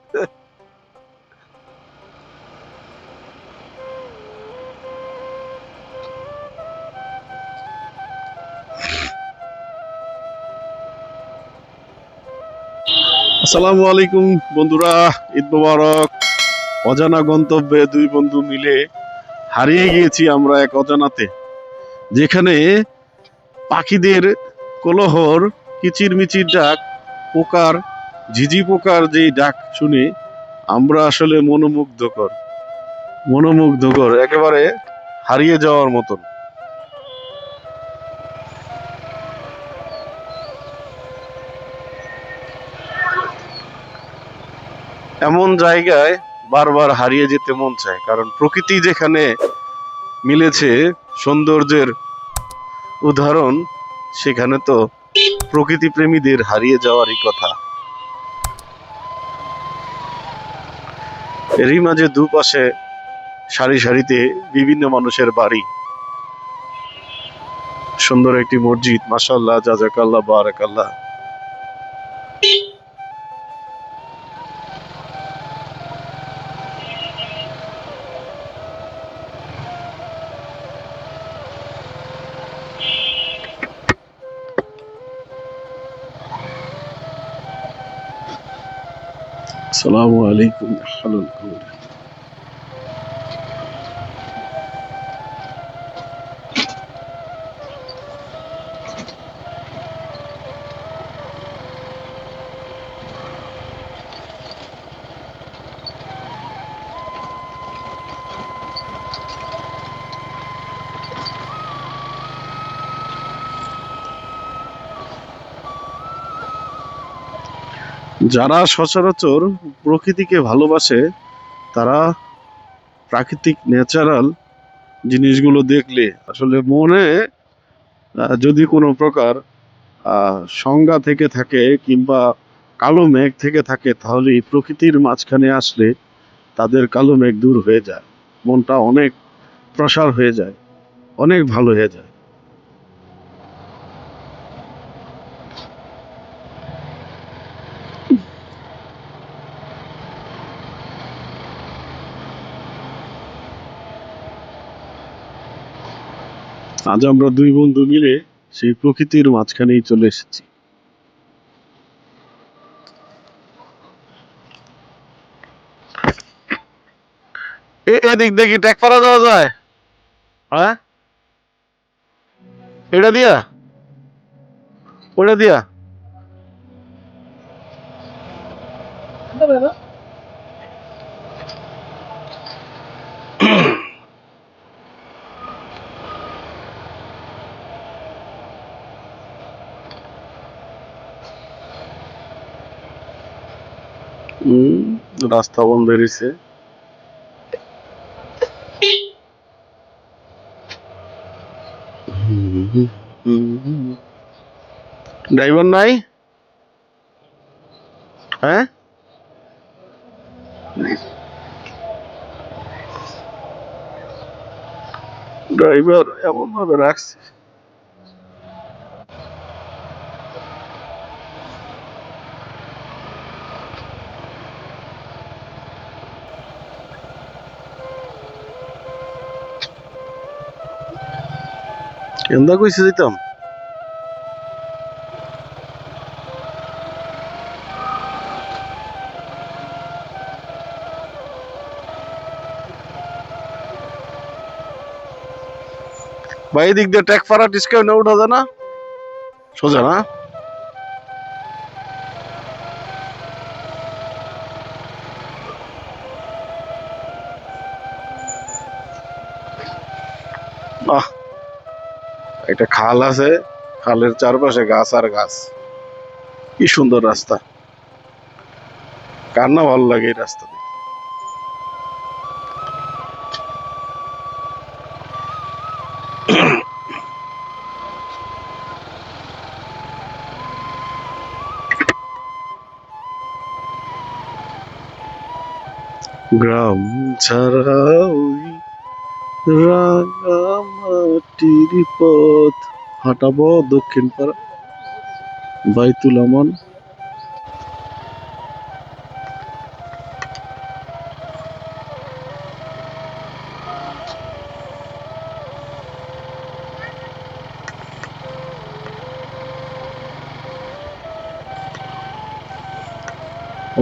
আসসালামু আলাইকুম বন্ধুরা, ঈদ মোবারক। অজানা গন্তব্যে দুই বন্ধু মিলে হারিয়ে গিয়েছি আমরা এক অজানাতে, যেখানে পাখিদের কোলাহল, কিচিরমিচির ডাক, পোকার ঝিঝি পোকার যেই ডাক শুনে আমরা আসলে মনোমুগ্ধকর একেবারে হারিয়ে যাওয়ার মতন। এমন জায়গায় বারবার হারিয়ে যেতে মন চায়, কারণ প্রকৃতি যেখানে মিলেছে সৌন্দর্যের উদাহরণ, সেখানে তো প্রকৃতি প্রেমীদের হারিয়ে যাওয়ারই কথা। এরই মাঝে দুপাশে সারি সারিতে বিভিন্ন মানুষের বাড়ি, সুন্দর একটি মসজিদ, মাশাআল্লাহ, জাযাকাল্লাহ, বারাকাল্লাহ। আসসালামু আলাইকুম আহলাল কুর। যারা সচরাচর প্রকৃতিকে ভালোবাসে, তারা প্রাকৃতিক ন্যাচারাল জিনিসগুলো দেখলে আসলে মনে যদি কোনো প্রকার সংজ্ঞা থেকে থাকে কিংবা কালো মেঘ থেকে থাকে, তাহলে এই প্রকৃতির মাঝখানে আসলে তাদের কালো মেঘ দূর হয়ে যায়, মনটা অনেক প্রসার হয়ে যায়, অনেক ভালো হয়ে যায়। আজ আমরা দুই বন্ধু মিলে সেই প্রকৃতির মাঝখানেই চলে এসেছি। এদিক দেখি ট্যাক পারা যাওয়া যায়? হ্যাঁ, এটা দিয়া, ওটা দিয়া। রাস্তা বন্ধ রয়েছে। ড্রাইভার নাই? হ্যাঁ, ড্রাইভার এমন ভাবে রাখছে, কেন্দা কইছে যেতাম। ভাই এদিক দিয়ে ট্যাক পাড়া ডিসকাউন্ট উঠা যায় না? সোজা না? বাহ, একটা খাল আছে, খালের চারপাশে গাছ আর গাছ, কি সুন্দর রাস্তা। কার না ভালো লাগে এই রাস্তা দিয়ে? গ্রাম ছাড়া ওই রাঙামাটির পথ হাঁটাবো দক্ষিণ পাড়া বাইতুল আমান।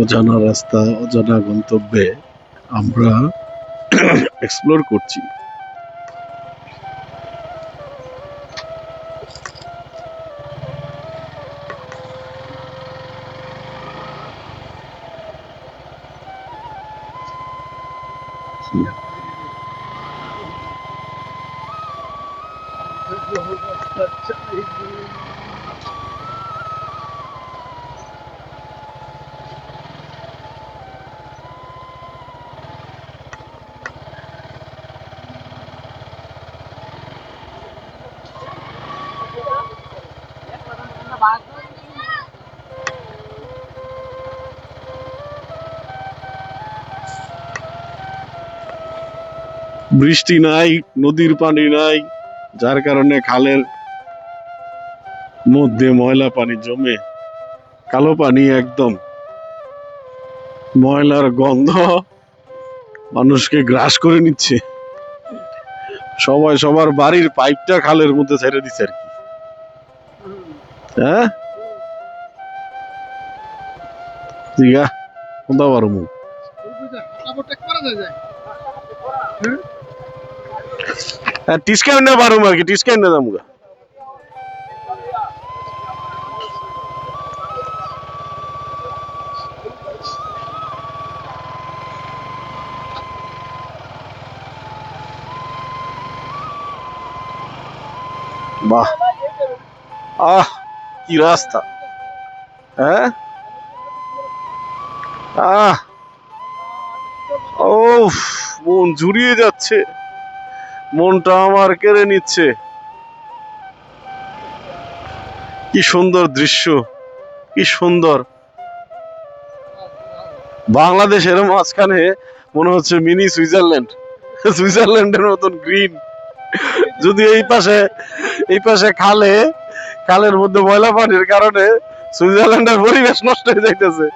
অজানা রাস্তা, অজানা গন্তব্যে আমরা এক্সপ্লোর করছি। বৃষ্টি নাই, নদীর পানি নাই, যার কারণে খালের মধ্যে ময়লা পানি জমে কালো পানি, একদম ময়লার গন্ধ মানুষকে গ্রাস করে নিচ্ছে। সবাই সবার বাড়ির পাইপটা খালের মধ্যে ছেড়ে দিচ্ছে আর কি। হ্যাঁ, দিঘা কোনটা পারো মুখ টিসকাই না পারো আর কি, টিসকাই না যাবো। বাহ, আহ কি রাস্তা! হ্যাঁ, আহ ও, মন জুড়িয়ে যাচ্ছে, মনটা আমার কেড়ে নিচ্ছে। কি সুন্দর দৃশ্য, কি সুন্দর! বাংলাদেশের মাঝখানে মনে হচ্ছে মিনি সুইজারল্যান্ড, সুইজারল্যান্ডের মতন গ্রিন। যদি এই পাশে খালের মধ্যে ময়লা পানির কারণে সুইজারল্যান্ডের পরিবেশ নষ্ট হয়ে যাইতেছে।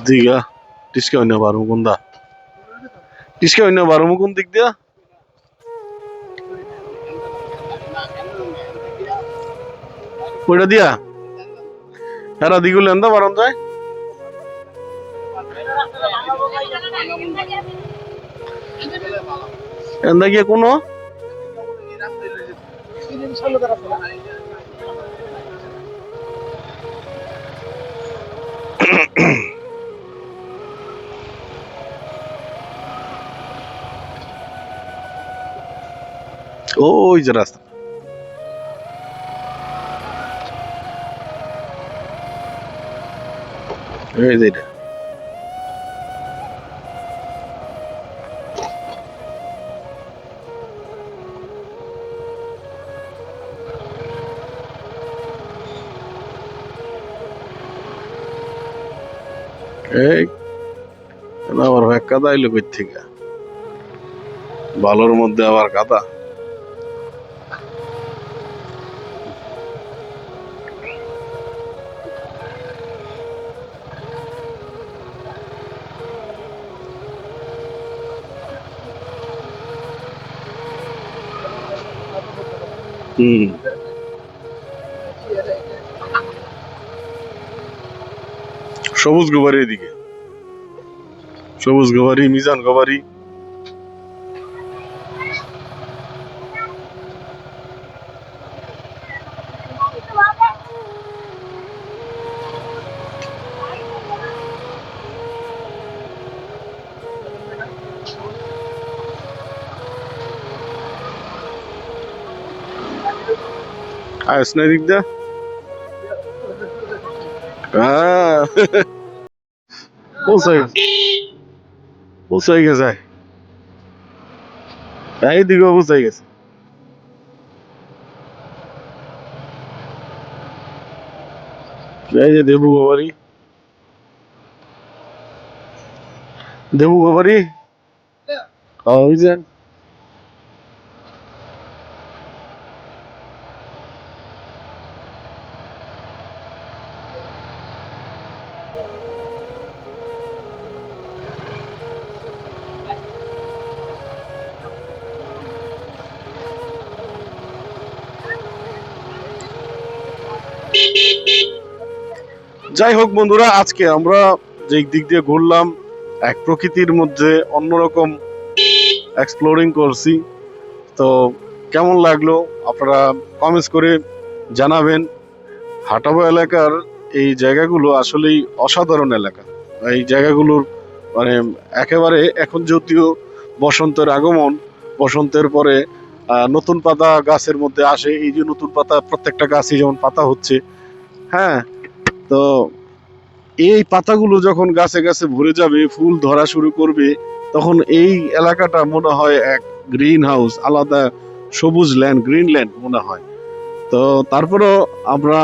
দিঘা টিসকা হইনা পারবো কোনটা, টিসকা হইনা পারবো কোন দিক দিয়া? ওইটা দিয়া এরা দিগুলো এন্দা পারন যায়। এন্দা গিয়ে কোনো ওই যে রাস্তা, এই যে এটা। এই আবার কাদা এলো কই থেকে, বালুর মধ্যে আবার কাদা। হম, সবুজ গোবারি, এদিকে সবুজ গোবারি, মিজান গোবারি। আয়স না দিক দা, পৌঁছাই গেছে, এইদিকে পৌঁছাই গেছে। এই যে দেবু গোবারি, দেবু গোবারি। ওই যে যাই হোক বন্ধুরা, আজকে আমরা যে দিক দিয়ে ঘুরলাম, এক প্রকৃতির মধ্যে অন্যরকম এক্সপ্লোরিং করছি। তো কেমন লাগলো আপনারা কমেন্টস করে জানাবেন। হাটাবো এলাকার এই জায়গাগুলো আসলেই অসাধারণ এলাকা। এই জায়গাগুলোর মানে একেবারে এখন যদিও বসন্তের আগমন, বসন্তের পরে নতুন পাতা গাছের মধ্যে আসে। এই যে নতুন পাতা, প্রত্যেকটা গাছে যেমন পাতা হচ্ছে, হ্যাঁ, তো এই পাতাগুলো যখন গাছে গাছে ভরে যাবে, ফুল ধরা শুরু করবে, তখন এই এলাকাটা মনে হয় এক গ্রিন হাউস, আলাদা সবুজ ল্যান্ড, গ্রিন ল্যান্ড মনে হয়। তো তারপরেও আমরা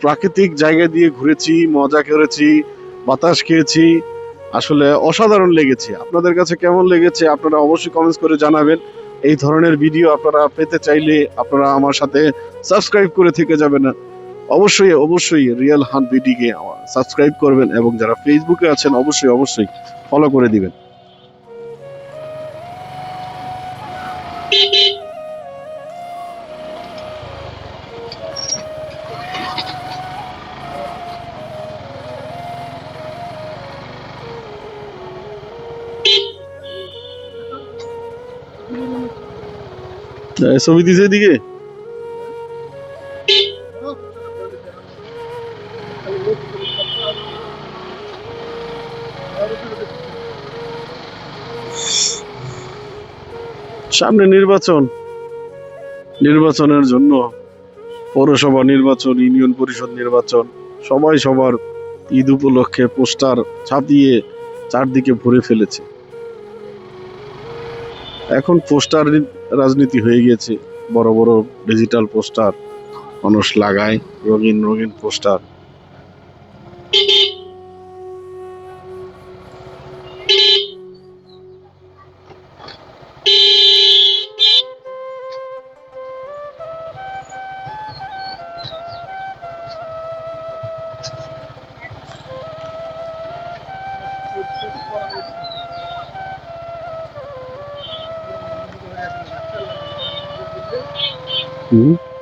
প্রাকৃতিক জায়গা দিয়ে ঘুরেছি, মজা করেছি, বাতাস খেয়েছি। আসলে অসাধারণ লেগেছে। আপনাদের কাছে কেমন লেগেছে আপনারা অবশ্যই কমেন্টস করে জানাবেন। এই ধরনের ভিডিও আপনারা পেতে চাইলে আপনারা আমার সাথে সাবস্ক্রাইব করে থেকে যাবেন। অবশ্যই অবশ্যই রিয়েল হান্ট বিডিকে সাবস্ক্রাইব করবেন, এবং যারা ফেসবুকে আছেন অবশ্যই অবশ্যই ফলো করে দিবেন। ছবি দিছে এদিকে। সামনে নির্বাচন, নির্বাচনের জন্য পৌরসভা নির্বাচন, ইউনিয়ন পরিষদ নির্বাচন, সবাই সবার ঈদ উপলক্ষে পোস্টার ছাপিয়ে চারদিকে ভরে ফেলেছে। এখন পোস্টার রাজনীতি হয়ে গেছে। বড় বড় ডিজিটাল পোস্টার মানুষ লাগায়, রঙিন রঙিন পোস্টার। হুম।